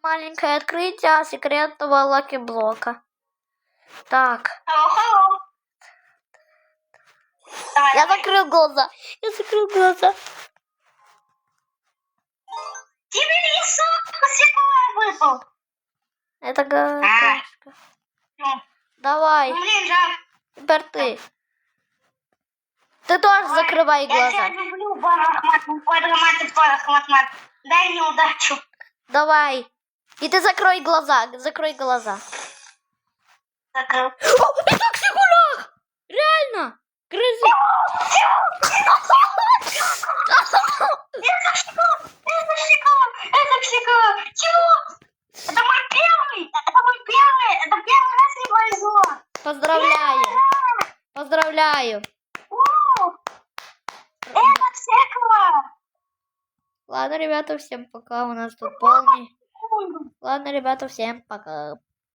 Маленькое открытие секретного лаки-блока. Так. Алло. Давай, Я давай. закрыл глаза. Я закрыл глаза. Тебе лицо свекла выпал. Это какашка. Ну, Давай. блин, жалко. Теперь ты. Ты тоже закрывай Я глаза. тебя люблю, Ахмат. Дай мне удачу. Давай. И ты закрой глаза. Закрой глаза. Закрыл. О, это ксикулах! Реально! Грызи. Это психолог. Чего? Это мой первый. Это первый раз не повезло. Поздравляю. Поздравляю. Это психолог. Ладно, ребята, всем пока. У нас тут полный. Ладно, ребята, всем пока.